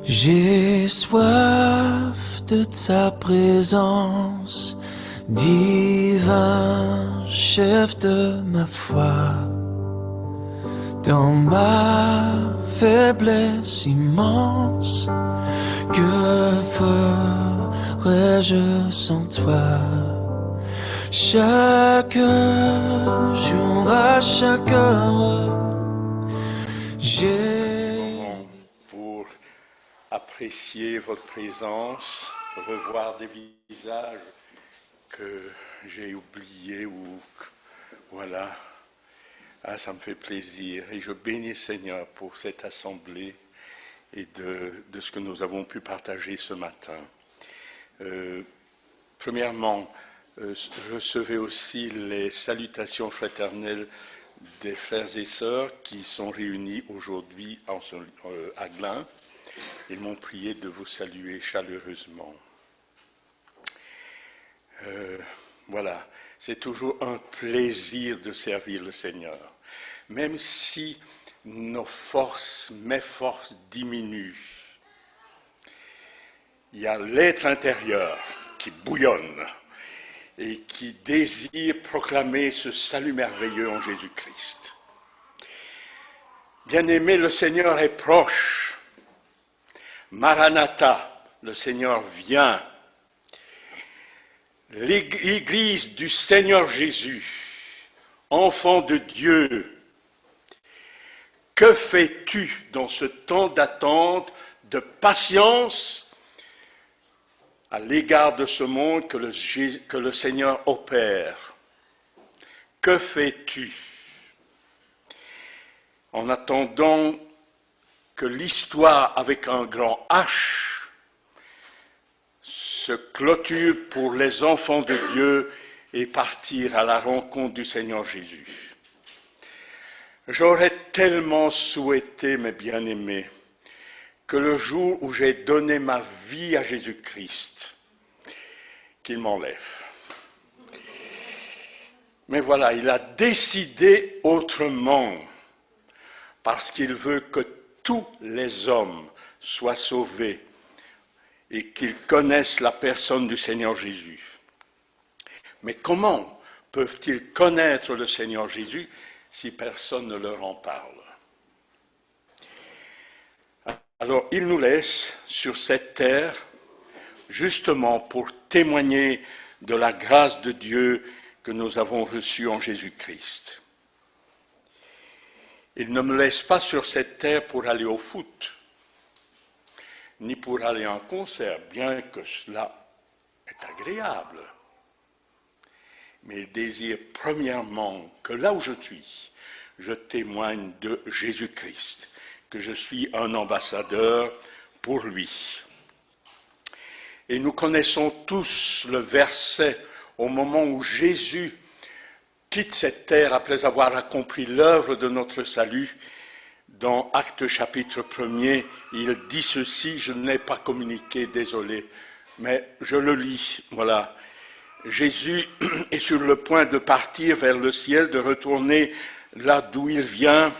J'ai soif de ta présence, divin chef de ma foi. Dans ma faiblesse immense, que ferais-je sans toi? Chaque jour, à chaque heure, pour apprécier votre présence, revoir des visages que j'ai oubliés ou voilà. Ah, ça me fait plaisir et je bénis Seigneur pour cette assemblée et de ce que nous avons pu partager ce matin. Premièrement, recevez aussi les salutations fraternelles des frères et sœurs qui sont réunis aujourd'hui à Glun. Ils m'ont prié de vous saluer chaleureusement. Voilà, c'est toujours un plaisir de servir le Seigneur. Même si mes forces diminuent, il y a l'être intérieur qui bouillonne et qui désire proclamer ce salut merveilleux en Jésus-Christ. Bien-aimé, le Seigneur est proche. Maranatha, le Seigneur vient. L'Église du Seigneur Jésus, enfant de Dieu, que fais-tu dans ce temps d'attente, de patience à l'égard de ce monde que le Seigneur opère? Que fais-tu en attendant que l'histoire avec un grand H se clôture pour les enfants de Dieu et partir à la rencontre du Seigneur Jésus? J'aurais tellement souhaité, mes bien-aimés, que le jour où j'ai donné ma vie à Jésus-Christ, qu'il m'enlève. Mais voilà, il a décidé autrement, parce qu'il veut que tous les hommes soient sauvés et qu'ils connaissent la personne du Seigneur Jésus. Mais comment peuvent-ils connaître le Seigneur Jésus si personne ne leur en parle? Alors, il nous laisse sur cette terre justement pour témoigner de la grâce de Dieu que nous avons reçue en Jésus-Christ. Il ne me laisse pas sur cette terre pour aller au foot, ni pour aller à un concert, bien que cela est agréable. Mais il désire premièrement que là où je suis, je témoigne de Jésus-Christ, que je suis un ambassadeur pour lui. Et nous connaissons tous le verset au moment où Jésus quitte cette terre après avoir accompli l'œuvre de notre salut. Dans Actes chapitre 1er, il dit ceci, je ne l'ai pas communiqué, désolé, mais je le lis, voilà. Jésus est sur le point de partir vers le ciel, de retourner là d'où il vient.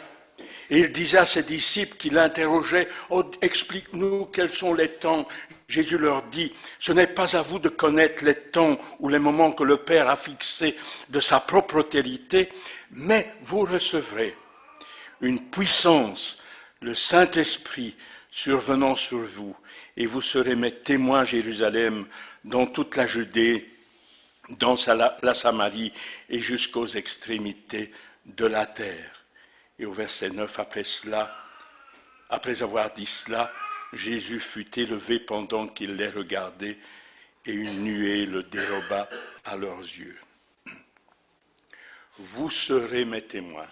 Et il disait à ses disciples qui l'interrogeaient, « Oh, explique-nous quels sont les temps. » Jésus leur dit, « Ce n'est pas à vous de connaître les temps ou les moments que le Père a fixés de sa propre autorité, mais vous recevrez une puissance, le Saint-Esprit survenant sur vous, et vous serez mes témoins à Jérusalem, dans toute la Judée, dans la Samarie et jusqu'aux extrémités de la terre. » Et au verset 9, après avoir dit cela, Jésus fut élevé pendant qu'il les regardait, et une nuée le déroba à leurs yeux. Vous serez mes témoins.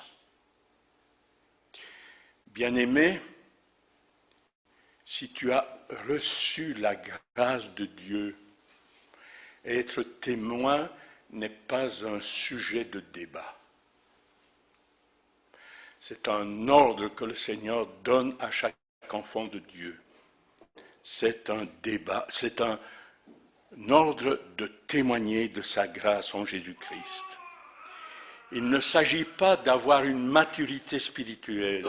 Bien-aimé, si tu as reçu la grâce de Dieu, être témoin n'est pas un sujet de débat. C'est un ordre que le Seigneur donne à chaque enfant de Dieu. C'est un débat, c'est un ordre de témoigner de sa grâce en Jésus-Christ. Il ne s'agit pas d'avoir une maturité spirituelle.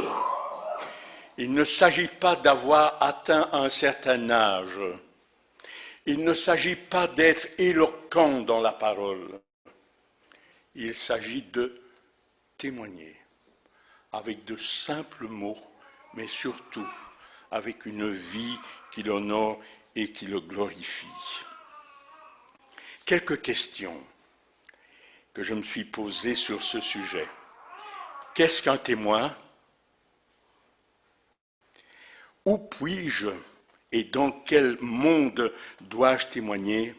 Il ne s'agit pas d'avoir atteint un certain âge. Il ne s'agit pas d'être éloquent dans la parole. Il s'agit de témoigner avec de simples mots, mais surtout avec une vie qui l'honore et qui le glorifie. Quelques questions que je me suis posées sur ce sujet. Qu'est-ce qu'un témoin? Où puis-je et dans quel monde dois-je témoigner?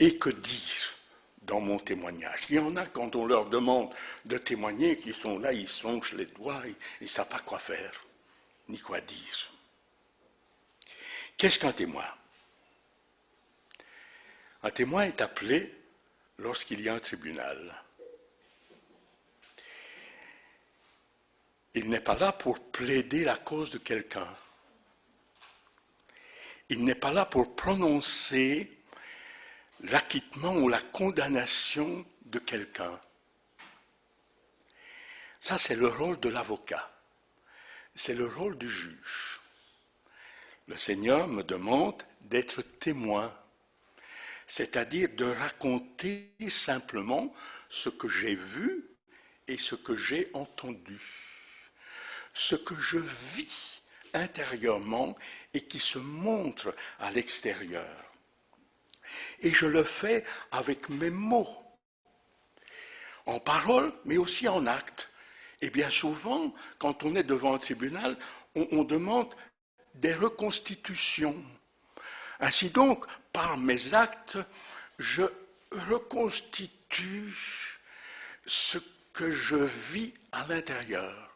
Et que dire dans mon témoignage? Il y en a, quand on leur demande de témoigner, qui sont là, ils songent les doigts, ils ne savent pas quoi faire, ni quoi dire. Qu'est-ce qu'un témoin? Un témoin est appelé lorsqu'il y a un tribunal. Il n'est pas là pour plaider la cause de quelqu'un. Il n'est pas là pour prononcer l'acquittement ou la condamnation de quelqu'un. Ça, c'est le rôle de l'avocat. C'est le rôle du juge. Le Seigneur me demande d'être témoin, c'est-à-dire de raconter simplement ce que j'ai vu et ce que j'ai entendu, ce que je vis intérieurement et qui se montre à l'extérieur. Et je le fais avec mes mots, en parole, mais aussi en acte. Et bien souvent, quand on est devant un tribunal, on demande des reconstitutions. Ainsi donc, par mes actes, je reconstitue ce que je vis à l'intérieur,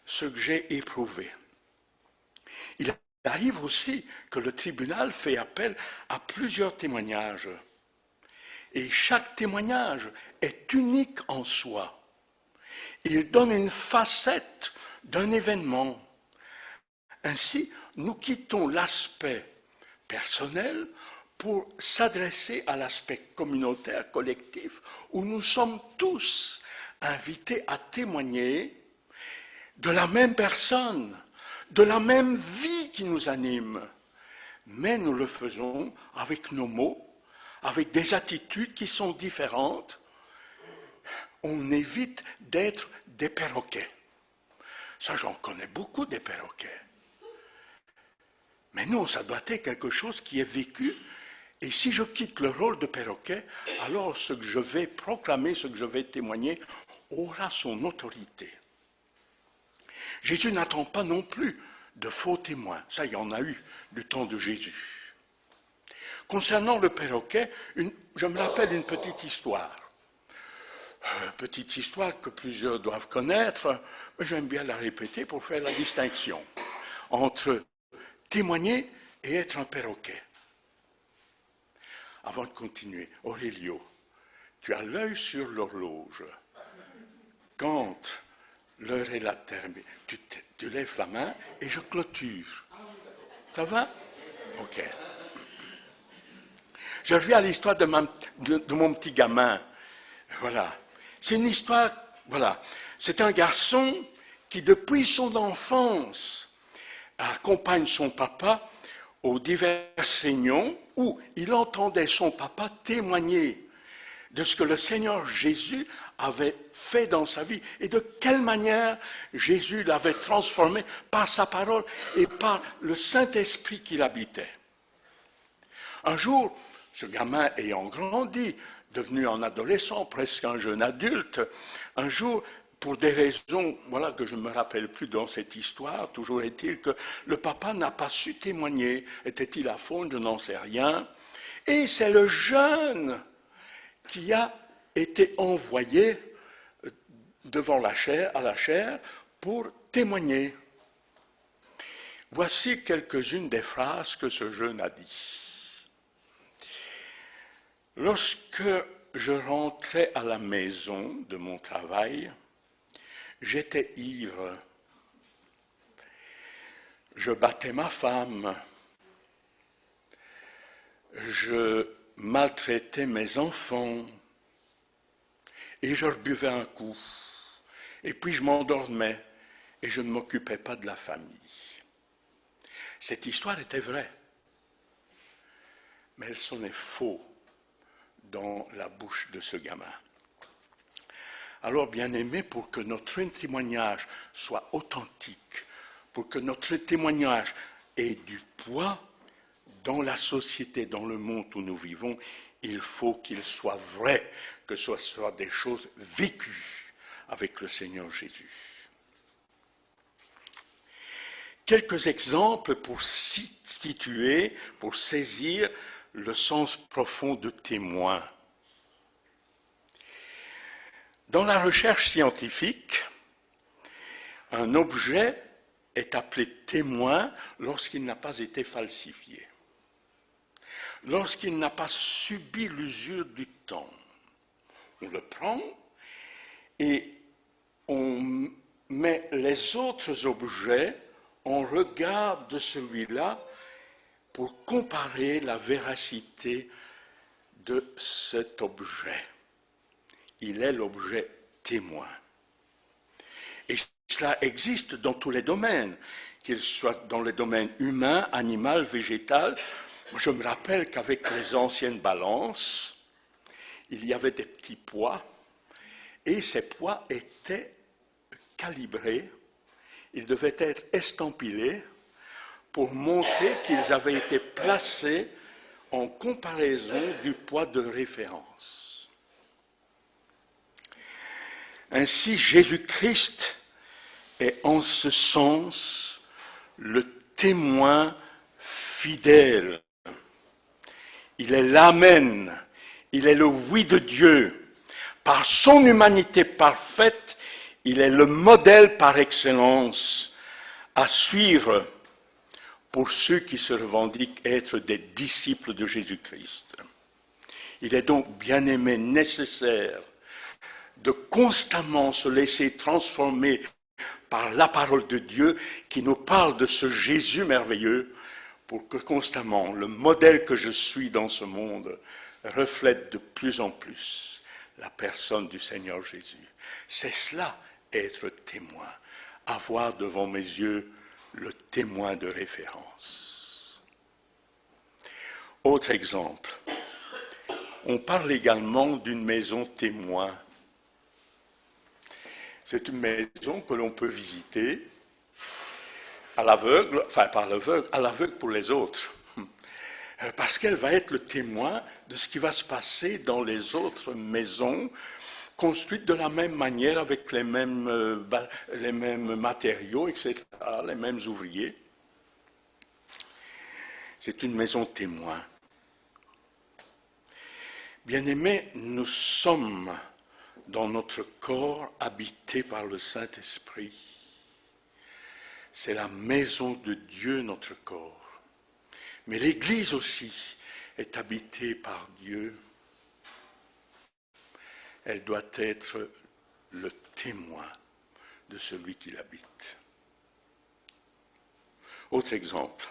ce que j'ai éprouvé. Il arrive aussi que le tribunal fait appel à plusieurs témoignages. Et chaque témoignage est unique en soi. Il donne une facette d'un événement. Ainsi, nous quittons l'aspect personnel pour s'adresser à l'aspect communautaire, collectif, où nous sommes tous invités à témoigner de la même personne, de la même vie qui nous anime. Mais nous le faisons avec nos mots, avec des attitudes qui sont différentes. On évite d'être des perroquets. Ça, j'en connais beaucoup, des perroquets. Mais non, ça doit être quelque chose qui est vécu. Et si je quitte le rôle de perroquet, alors ce que je vais proclamer, ce que je vais témoigner, aura son autorité. Jésus n'attend pas non plus de faux témoins. Ça, il y en a eu du temps de Jésus. Concernant le perroquet, je me rappelle une petite histoire. Petite histoire que plusieurs doivent connaître, mais j'aime bien la répéter pour faire la distinction entre témoigner et être un perroquet. Avant de continuer, Aurélio, tu as l'œil sur l'horloge. Quand l'heure est là terminée, tu lèves la main et je clôture. Ça va? Ok. Je reviens à l'histoire de mon petit gamin. Voilà. C'est une histoire, voilà. C'est un garçon qui, depuis son enfance, accompagne son papa aux divers réunions où il entendait son papa témoigner de ce que le Seigneur Jésus avait fait dans sa vie et de quelle manière Jésus l'avait transformé par sa parole et par le Saint-Esprit qui l'habitait. Un jour, ce gamin ayant grandi, devenu un adolescent, presque un jeune adulte, un jour, pour des raisons voilà, que je ne me rappelle plus dans cette histoire, toujours est-il que le papa n'a pas su témoigner. Était-il à fond? Je n'en sais rien. Et c'est le jeune qui a été envoyé devant à la chaire pour témoigner. Voici quelques-unes des phrases que ce jeune a dit. Lorsque je rentrais à la maison de mon travail, j'étais ivre. Je battais ma femme. Je maltraitais mes enfants. Et je rebuvais un coup. Et puis je m'endormais. Et et je ne m'occupais pas de la famille. Cette histoire était vraie, mais elle sonnait faux dans la bouche de ce gamin. Alors, bien-aimés, pour que notre témoignage soit authentique, pour que notre témoignage ait du poids dans la société, dans le monde où nous vivons, il faut qu'il soit vrai, que ce soit des choses vécues avec le Seigneur Jésus. Quelques exemples pour situer, pour saisir le sens profond de témoin. Dans la recherche scientifique, un objet est appelé témoin lorsqu'il n'a pas été falsifié, lorsqu'il n'a pas subi l'usure du temps. On le prend et on met les autres objets en regard de celui-là pour comparer la véracité de cet objet. Il est l'objet témoin. Et cela existe dans tous les domaines, qu'il soit dans les domaines humain, animal, végétal. Je me rappelle qu'avec les anciennes balances, il y avait des petits poids, et ces poids étaient calibrés, ils devaient être estampillés pour montrer qu'ils avaient été placés en comparaison du poids de référence. Ainsi, Jésus-Christ est en ce sens le témoin fidèle. Il est l'Amen, il est le oui de Dieu. Par son humanité parfaite, il est le modèle par excellence à suivre pour ceux qui se revendiquent être des disciples de Jésus-Christ. Il est donc, bien-aimé, nécessaire de constamment se laisser transformer par la parole de Dieu qui nous parle de ce Jésus merveilleux pour que constamment le modèle que je suis dans ce monde reflète de plus en plus la personne du Seigneur Jésus. C'est cela, être témoin, avoir devant mes yeux le témoin de référence. Autre exemple, on parle également d'une maison témoin. C'est une maison que l'on peut visiter à l'aveugle, enfin pas à l'aveugle pour les autres, parce qu'elle va être le témoin de ce qui va se passer dans les autres maisons construites de la même manière, avec les mêmes matériaux, etc., les mêmes ouvriers. C'est une maison témoin. Bien-aimés, nous sommes dans notre corps habité par le Saint-Esprit. C'est la maison de Dieu, notre corps. Mais l'Église aussi est habitée par Dieu. Elle doit être le témoin de celui qui l'habite. Autre exemple.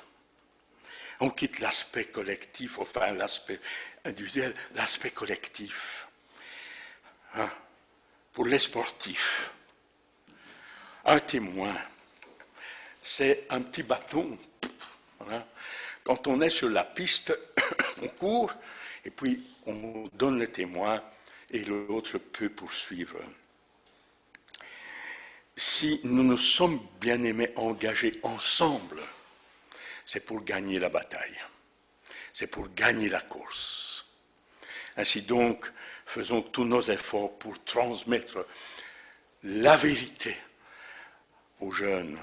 On quitte l'aspect collectif, enfin l'aspect individuel, l'aspect collectif. Pour les sportifs, un témoin, c'est un petit bâton. Voilà. Quand on est sur la piste, on court et puis on donne le témoin et l'autre peut poursuivre. Si nous nous sommes bien-aimés engagés ensemble, c'est pour gagner la bataille, c'est pour gagner la course. Ainsi donc, faisons tous nos efforts pour transmettre la vérité aux jeunes,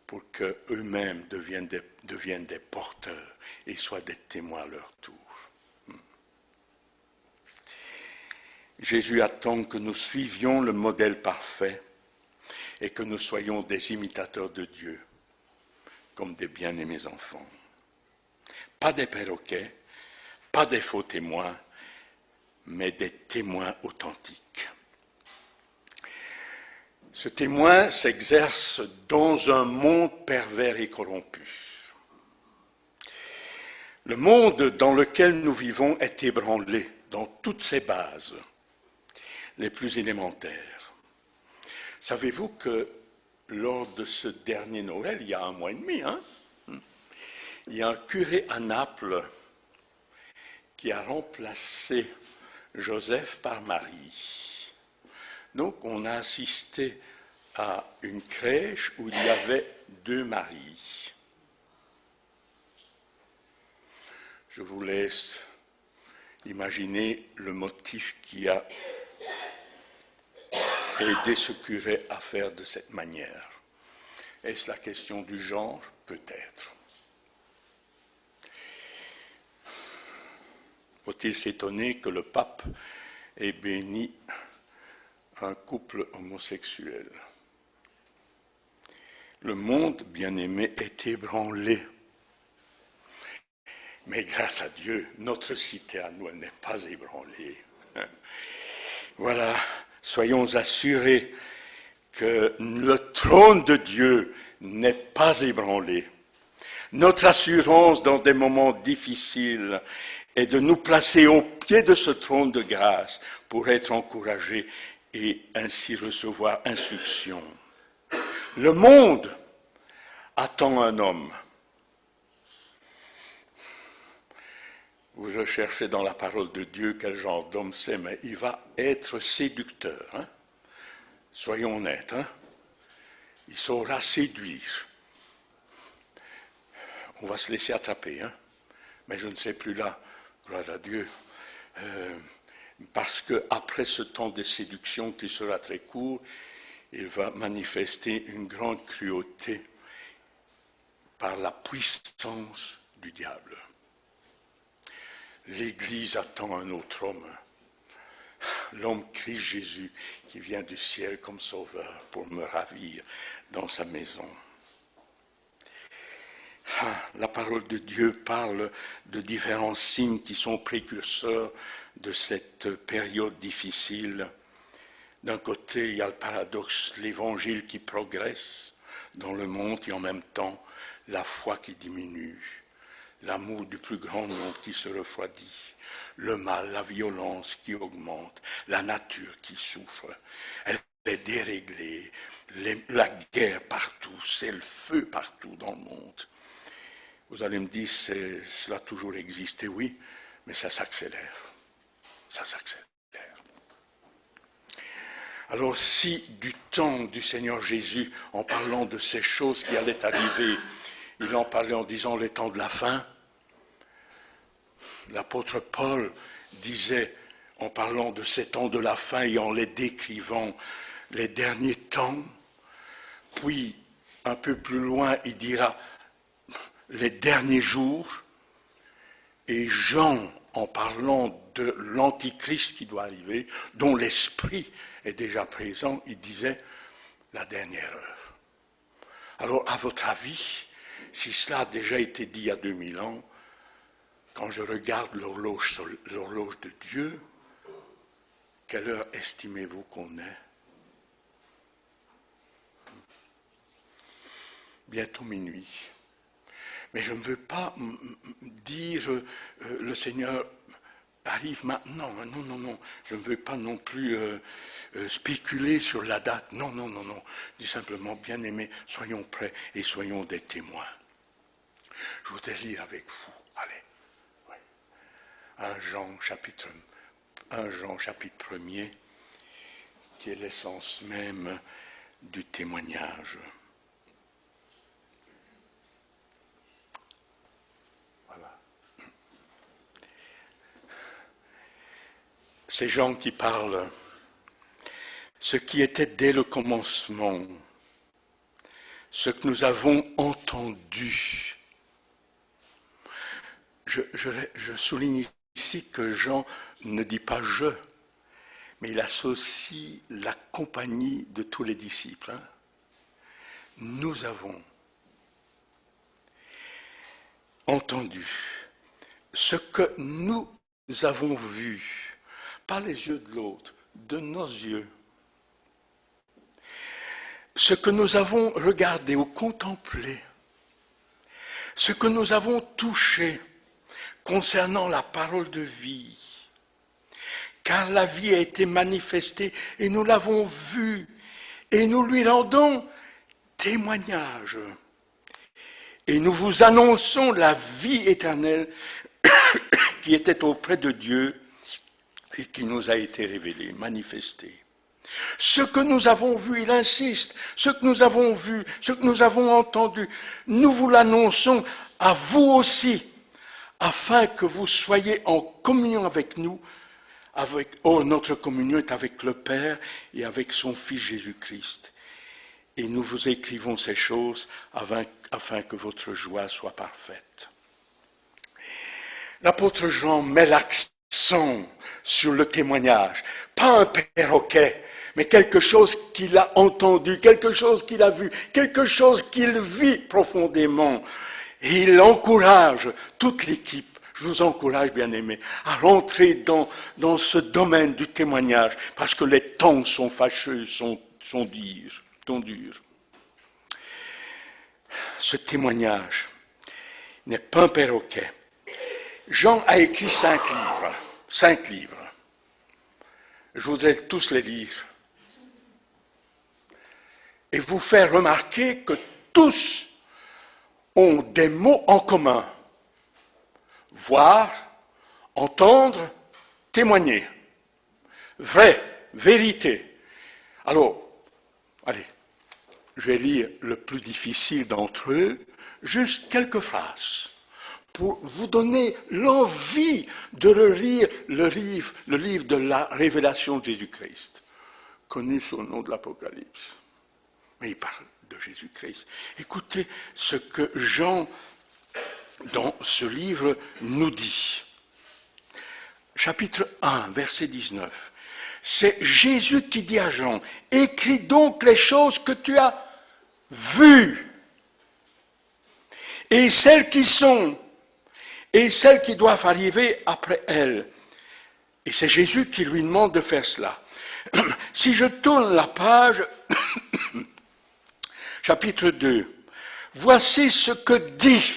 pour qu'eux-mêmes deviennent des porteurs et soient des témoins à leur tour. Jésus attend que nous suivions le modèle parfait et que nous soyons des imitateurs de Dieu, comme des bien-aimés enfants. Pas des perroquets, pas des faux témoins, mais des témoins authentiques. Ce témoin s'exerce dans un monde pervers et corrompu. Le monde dans lequel nous vivons est ébranlé dans toutes ses bases les plus élémentaires. Savez-vous que lors de ce dernier Noël, il y a 1 mois et demi, il y a un curé à Naples qui a remplacé Joseph par Marie. Donc on a assisté à une crèche où il y avait 2 Maries. Je vous laisse imaginer le motif qui a aidé ce curé à faire de cette manière. Est-ce la question du genre? Peut-être. Faut-il s'étonner que le pape ait béni un couple homosexuel? Le monde, bien-aimé, est ébranlé. Mais grâce à Dieu, notre cité à nous, elle n'est pas ébranlée. Voilà, soyons assurés que le trône de Dieu n'est pas ébranlé. Notre assurance dans des moments difficiles est de nous placer au pied de ce trône de grâce pour être encouragés et ainsi recevoir instruction. Le monde attend un homme. Vous recherchez dans la parole de Dieu quel genre d'homme c'est, mais il va être séducteur. Soyons honnêtes. Il saura séduire. On va se laisser attraper. Mais je ne sais plus là, gloire à Dieu, parce qu'après ce temps de séduction qui sera très court, il va manifester une grande cruauté par la puissance du diable. L'Église attend un autre homme, l'homme Christ Jésus qui vient du ciel comme sauveur pour me ravir dans sa maison. La parole de Dieu parle de différents signes qui sont précurseurs de cette période difficile. D'un côté, il y a le paradoxe, l'évangile qui progresse dans le monde et en même temps la foi qui diminue. L'amour du plus grand nombre qui se refroidit, le mal, la violence qui augmente, la nature qui souffre, elle est déréglée, la guerre partout, c'est le feu partout dans le monde. Vous allez me dire, cela a toujours existé, oui, mais ça s'accélère. Ça s'accélère. Alors si du temps du Seigneur Jésus, en parlant de ces choses qui allaient arriver, il en parlait en disant les temps de la fin. L'apôtre Paul disait, en parlant de ces temps de la fin et en les décrivant, les derniers temps. Puis, un peu plus loin, il dira les derniers jours. Et Jean, en parlant de l'Antichrist qui doit arriver, dont l'esprit est déjà présent, il disait la dernière heure. Alors, à votre avis, si cela a déjà été dit il y a 2000 ans, quand je regarde l'horloge de Dieu, quelle heure estimez-vous qu'on est? Bientôt minuit. Mais je ne veux pas dire le Seigneur arrive maintenant. Non. Je ne veux pas non plus spéculer sur la date. Non. Je dis simplement, bien-aimés, soyons prêts et soyons des témoins. Je voudrais lire avec vous. Allez. 1 Jean chapitre 1er, qui est l'essence même du témoignage. Voilà. C'est Jean qui parle. Ce qui était dès le commencement, ce que nous avons entendu. Je souligne ici que Jean ne dit pas « je », mais il associe la compagnie de tous les disciples. Nous avons entendu ce que nous avons vu, pas les yeux de l'autre, de nos yeux. Ce que nous avons regardé ou contemplé, ce que nous avons touché, concernant la parole de vie, car la vie a été manifestée et nous l'avons vue et nous lui rendons témoignage. Et nous vous annonçons la vie éternelle qui était auprès de Dieu et qui nous a été révélée, manifestée. Ce que nous avons vu, il insiste, ce que nous avons vu, ce que nous avons entendu, nous vous l'annonçons à vous aussi, afin que vous soyez en communion avec nous. Notre communion est avec le Père et avec son Fils Jésus-Christ. Et nous vous écrivons ces choses afin que votre joie soit parfaite. L'apôtre Jean met l'accent sur le témoignage, pas un perroquet, mais quelque chose qu'il a entendu, quelque chose qu'il a vu, quelque chose qu'il vit profondément. Et il encourage toute l'équipe, je vous encourage bien aimés, à rentrer dans ce domaine du témoignage, parce que les temps sont fâcheux, sont durs. Ce témoignage n'est pas un perroquet. Jean a écrit 5 livres. 5 livres. Je voudrais tous les lire. Et vous faire remarquer que tous ont des mots en commun. Voir, entendre, témoigner. Vrai, vérité. Alors, allez, je vais lire le plus difficile d'entre eux, juste quelques phrases, pour vous donner l'envie de relire le livre de la révélation de Jésus-Christ, connu sous le nom de l'Apocalypse. Mais il parle de Jésus-Christ. Écoutez ce que Jean, dans ce livre, nous dit. Chapitre 1, verset 19. C'est Jésus qui dit à Jean, « Écris donc les choses que tu as vues, et celles qui sont, et celles qui doivent arriver après elles. » Et c'est Jésus qui lui demande de faire cela. Si je tourne la page, chapitre 2, voici ce que dit.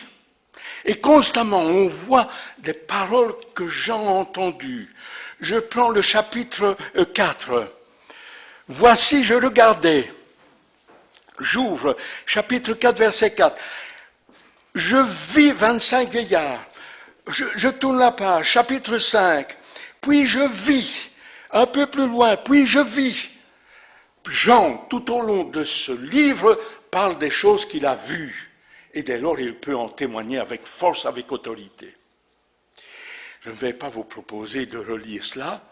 Et constamment, on voit des paroles que Jean a entendues. Je prends le chapitre 4. Voici, je regardais. J'ouvre, chapitre 4, verset 4. Je vis 25 vieillards. Je tourne la page, chapitre 5. Puis je vis, un peu plus loin, puis je vis. Jean, tout au long de ce livre, parle des choses qu'il a vues. Et dès lors, il peut en témoigner avec force, avec autorité. Je ne vais pas vous proposer de relire cela.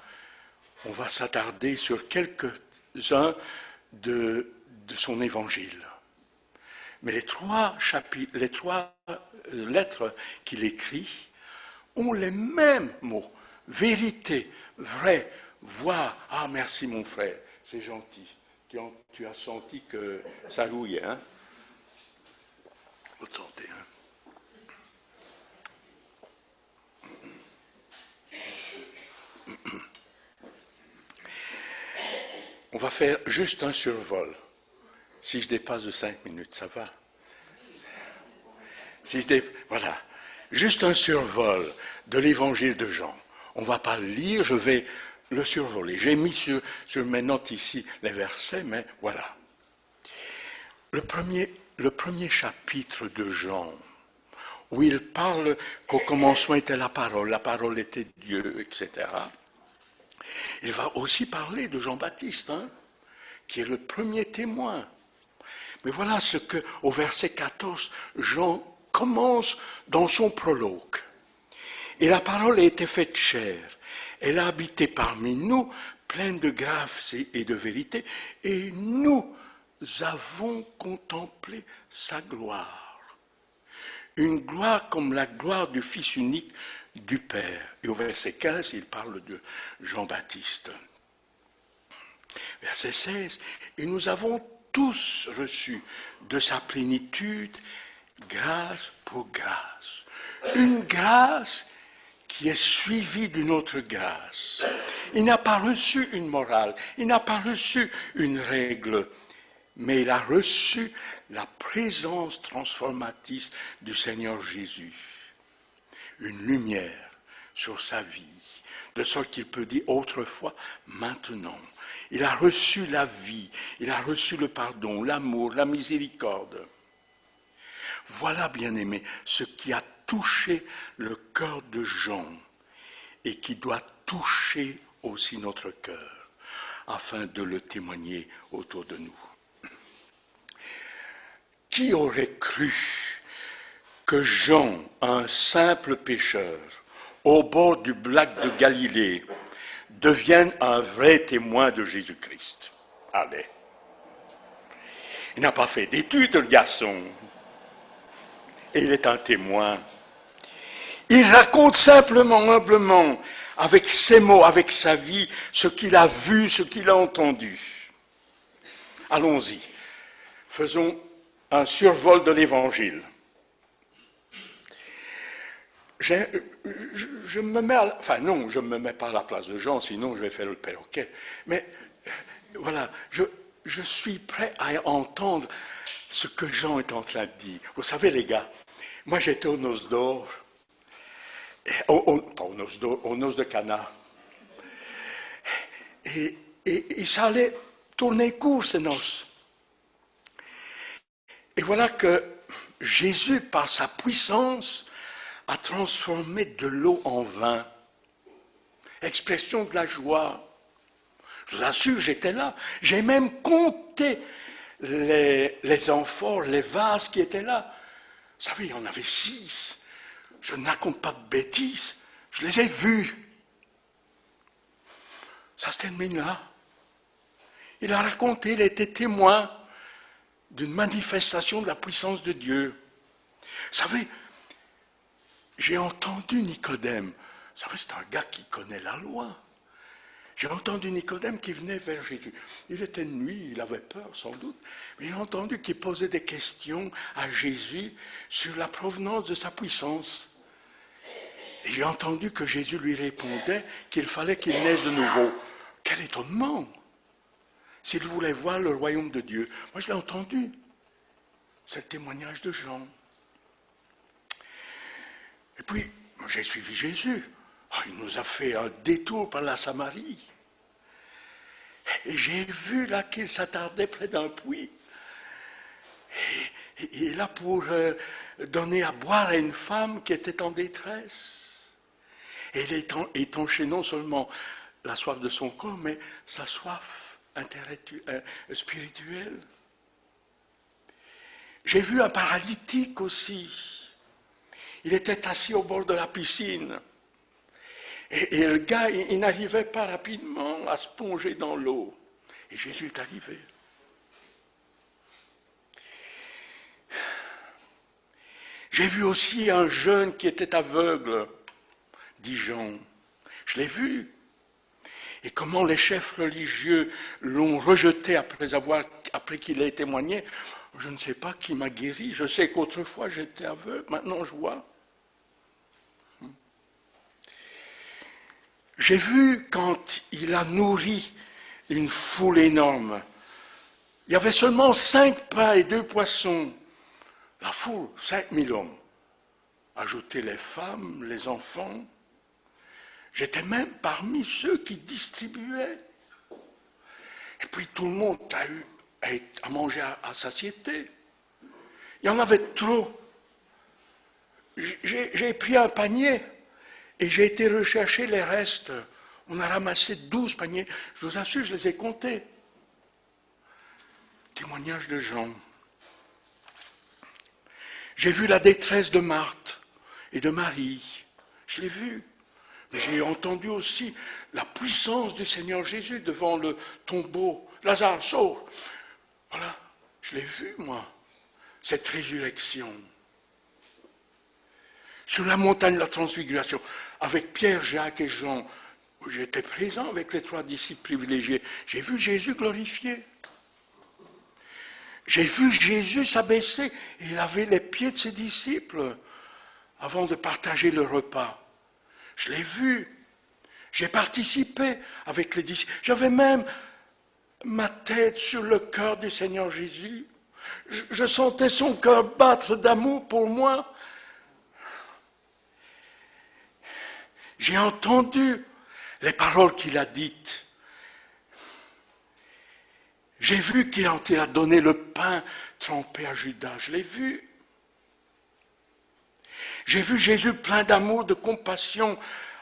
On va s'attarder sur quelques-uns de son évangile. Mais les trois lettres qu'il écrit ont les mêmes mots. Vérité, vrai, voir. Ah, merci mon frère, c'est gentil. Tu as senti que ça rouillait, hein? Vous sentez, hein? On va faire juste un survol. Si je dépasse de 5 minutes, ça va. Voilà. Juste un survol de l'évangile de Jean. On ne va pas le lire, je vais le survoler. J'ai mis sur mes notes ici les versets, mais voilà. Le premier chapitre de Jean, où il parle qu'au commencement était la parole était Dieu, etc. Il va aussi parler de Jean-Baptiste, hein, qui est le premier témoin. Mais voilà ce que, au verset 14, Jean commence dans son prologue. Et la parole a été faite chair. Elle a habité parmi nous, pleine de grâce et de vérité, et nous avons contemplé sa gloire. Une gloire comme la gloire du Fils unique du Père. Et au verset 15, il parle de Jean-Baptiste. Verset 16, et nous avons tous reçu de sa plénitude grâce pour grâce. Une grâce qui est suivie d'une autre grâce. Il n'a pas reçu une morale, il n'a pas reçu une règle, mais il a reçu la présence transformatrice du Seigneur Jésus. Une lumière sur sa vie, de sorte qu'il peut dire autrefois, maintenant. Il a reçu la vie, il a reçu le pardon, l'amour, la miséricorde. Voilà, bien-aimés, ce qui a touché le cœur de Jean et qui doit toucher aussi notre cœur, afin de le témoigner autour de nous. Qui aurait cru que Jean, un simple pécheur, au bord du lac de Galilée, devienne un vrai témoin de Jésus-Christ? Allez. Il n'a pas fait d'études, le garçon. Et il est un témoin. Il raconte simplement, humblement, avec ses mots, avec sa vie, ce qu'il a vu, ce qu'il a entendu. Allons-y. Faisons un survol de l'Évangile. Je me mets je ne me mets pas à la place de Jean, sinon je vais faire le perroquet. Mais voilà, je suis prêt à entendre ce que Jean est en train de dire. Vous savez, les gars, moi j'étais aux noces d'or, pas aux noces d'or, aux noces de Cana. Et ça allait tourner court, ces noces. Et voilà que Jésus, par sa puissance, a transformé de l'eau en vin. Expression de la joie. Je vous assure, j'étais là. J'ai même compté les amphores, les vases qui étaient là. Vous savez, il y en avait 6. Je ne raconte pas de bêtises. Je les ai vus. Ça se termine là. Il a raconté, il a été témoin d'une manifestation de la puissance de Dieu. Vous savez, j'ai entendu Nicodème. Vous savez, c'est un gars qui connaît la loi. J'ai entendu Nicodème qui venait vers Jésus. Il était de nuit, il avait peur sans doute, mais j'ai entendu qu'il posait des questions à Jésus sur la provenance de sa puissance. Et j'ai entendu que Jésus lui répondait qu'il fallait qu'il naisse de nouveau. Quel étonnement! S'il voulait voir le royaume de Dieu. Moi, je l'ai entendu. C'est le témoignage de Jean. Et puis, j'ai suivi Jésus. Il nous a fait un détour par la Samarie. Et j'ai vu là qu'il s'attardait près d'un puits. Et là pour donner à boire à une femme qui était en détresse. Et il étanchait non seulement la soif de son corps, mais sa soif spirituelle. J'ai vu un paralytique aussi. Il était assis au bord de la piscine. Et le gars, il n'arrivait pas rapidement à se plonger dans l'eau. Et Jésus est arrivé. J'ai vu aussi un jeune qui était aveugle, dit Jean. Je l'ai vu. Et comment les chefs religieux l'ont rejeté après qu'il ait témoigné. Je ne sais pas qui m'a guéri. Je sais qu'autrefois j'étais aveugle, maintenant je vois. J'ai vu quand il a nourri une foule énorme. Il y avait seulement 5 pains et 2 poissons. La foule, 5000 hommes. Ajoutez les femmes, les enfants. J'étais même parmi ceux qui distribuaient. Et puis tout le monde a eu à manger à satiété. Il y en avait trop. J'ai pris un panier et j'ai été rechercher les restes. On a ramassé 12 paniers. Je vous assure, je les ai comptés. Témoignage de Jean. J'ai vu la détresse de Marthe et de Marie. Je l'ai vu. Mais j'ai entendu aussi la puissance du Seigneur Jésus devant le tombeau. Lazare, sort. Voilà, je l'ai vu, moi, cette résurrection. Sur la montagne de la transfiguration, avec Pierre, Jacques et Jean, où j'étais présent avec les 3 disciples privilégiés, j'ai vu Jésus glorifié. J'ai vu Jésus s'abaisser et laver les pieds de ses disciples avant de partager le repas. Je l'ai vu. J'ai participé avec les disciples. J'avais même ma tête sur le cœur du Seigneur Jésus. Je sentais son cœur battre d'amour pour moi. J'ai entendu les paroles qu'il a dites. J'ai vu qu'il a donné le pain trempé à Judas, je l'ai vu. J'ai vu Jésus plein d'amour, de compassion,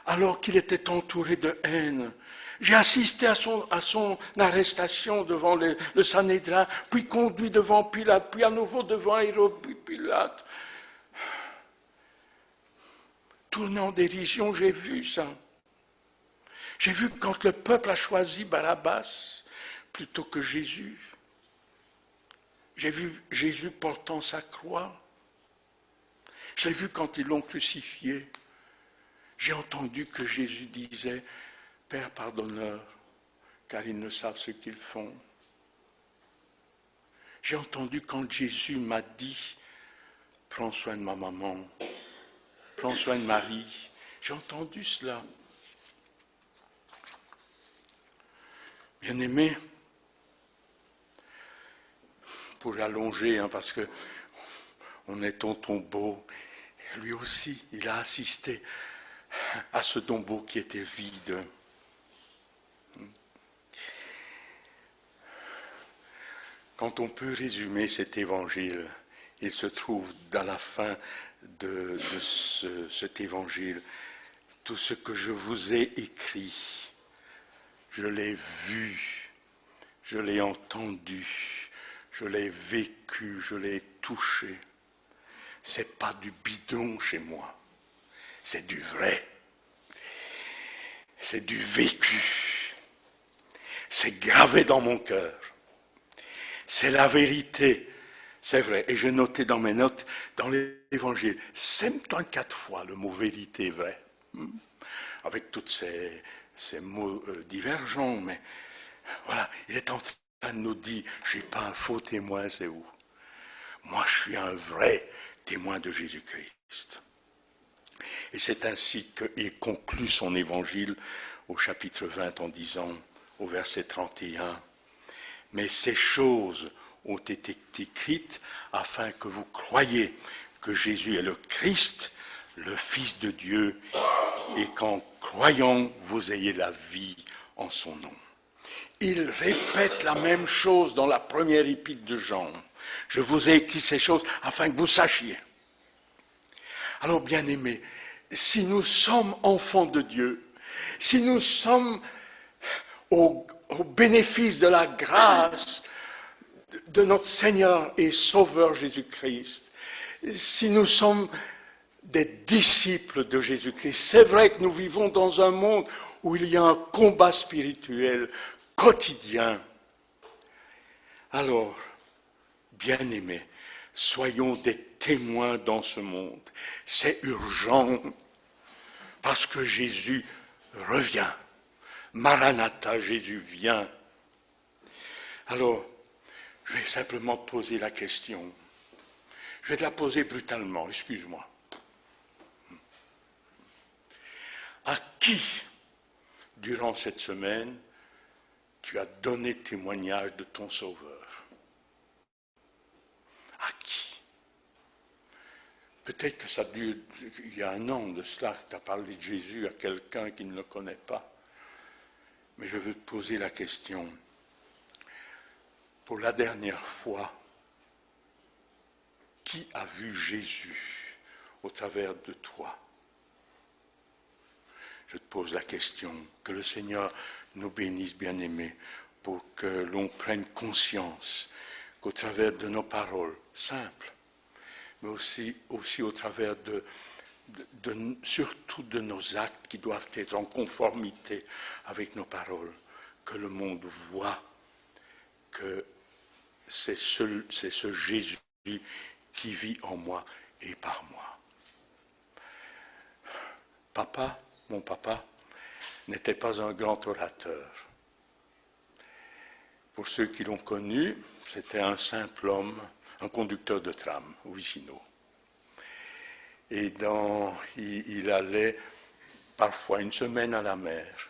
alors qu'il était entouré de haine. J'ai assisté à son arrestation devant le Sanhédrin, puis conduit devant Pilate, puis à nouveau devant Hérode, puis Pilate. Tourné en dérision, j'ai vu ça. J'ai vu quand le peuple a choisi Barabbas plutôt que Jésus. J'ai vu Jésus portant sa croix. J'ai vu quand ils l'ont crucifié. J'ai entendu que Jésus disait « Père, pardonne-leur, car ils ne savent ce qu'ils font. » J'ai entendu quand Jésus m'a dit « Prends soin de ma maman, prends soin de Marie. » J'ai entendu cela. Bien-aimé, pour allonger, parce que on est au tombeau, lui aussi, il a assisté à ce tombeau qui était vide. Quand on peut résumer cet évangile, il se trouve dans la fin de cet évangile, tout ce que je vous ai écrit, je l'ai vu, je l'ai entendu, je l'ai vécu, je l'ai touché. C'est pas du bidon chez moi, c'est du vrai, c'est du vécu, c'est gravé dans mon cœur, c'est la vérité, c'est vrai. Et j'ai noté dans mes notes, dans l'évangile, 74 fois le mot vérité vrai, avec tous ces mots divergents, mais voilà, il est en train de nous dire, je ne suis pas un faux témoin, c'est où? Moi, je suis un vrai témoin de Jésus-Christ. Et c'est ainsi qu'il conclut son évangile au chapitre 20 en disant, au verset 31, « Mais ces choses ont été écrites afin que vous croyiez que Jésus est le Christ, le Fils de Dieu, et qu'en croyant, vous ayez la vie en son nom. » Il répète la même chose dans la première épître de Jean. Je vous ai écrit ces choses afin que vous sachiez. Alors, bien-aimés, si nous sommes enfants de Dieu, si nous sommes au bénéfice de la grâce de notre Seigneur et Sauveur Jésus-Christ, si nous sommes des disciples de Jésus-Christ, c'est vrai que nous vivons dans un monde où il y a un combat spirituel quotidien. Alors, bien-aimés, soyons des témoins dans ce monde. C'est urgent parce que Jésus revient. Maranatha, Jésus vient. Alors, je vais simplement poser la question. Je vais te la poser brutalement, excuse-moi. À qui, durant cette semaine, tu as donné témoignage de ton Sauveur? À qui? Peut-être que ça dure, il y a un an de cela, que tu as parlé de Jésus à quelqu'un qui ne le connaît pas. Mais je veux te poser la question. Pour la dernière fois, qui a vu Jésus au travers de toi? Je te pose la question. Que le Seigneur nous bénisse, bien-aimés, pour que l'on prenne conscience qu'au travers de nos paroles simples, mais aussi au travers surtout de nos actes qui doivent être en conformité avec nos paroles, que le monde voit que c'est ce Jésus qui vit en moi et par moi. Papa, mon papa, n'était pas un grand orateur. Pour ceux qui l'ont connu, c'était un simple homme, un conducteur de tram, Vicino. Et il allait parfois une semaine à la mer.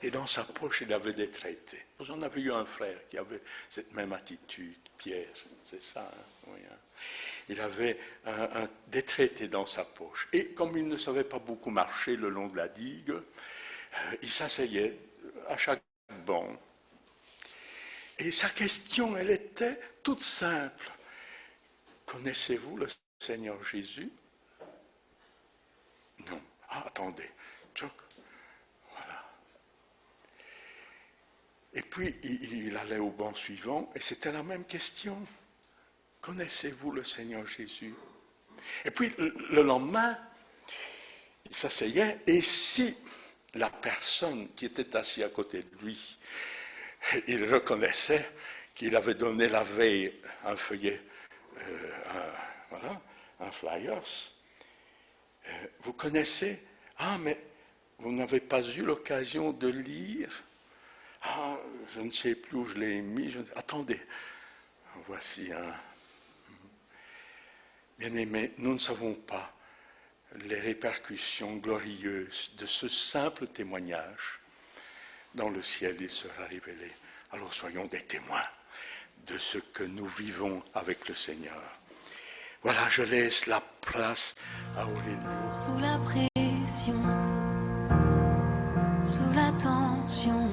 Et dans sa poche, il avait des traités. Vous en avez eu un frère qui avait cette même attitude, Pierre, c'est ça, hein? Oui, hein? Il avait des traités dans sa poche. Et comme il ne savait pas beaucoup marcher le long de la digue, il s'asseyait à chaque banc. Et sa question, elle était toute simple. Connaissez-vous le Seigneur Jésus? Non. Ah, attendez. Tchouk. Voilà. Et puis, il allait au banc suivant, et c'était la même question. Connaissez-vous le Seigneur Jésus? Et puis, le lendemain, il s'asseyait, et si la personne qui était assise à côté de lui, il reconnaissait qu'il avait donné la veille un feuillet, un flyers. Vous connaissez? Ah, mais vous n'avez pas eu l'occasion de lire? Ah, je ne sais plus où je l'ai mis. Attendez, voici un. Bien-aimés, nous ne savons pas les répercussions glorieuses de ce simple témoignage. Dans le ciel, il sera révélé. Alors soyons des témoins de ce que nous vivons avec le Seigneur. Voilà, je laisse la place à Aurélio. Sous la pression, sous la tension,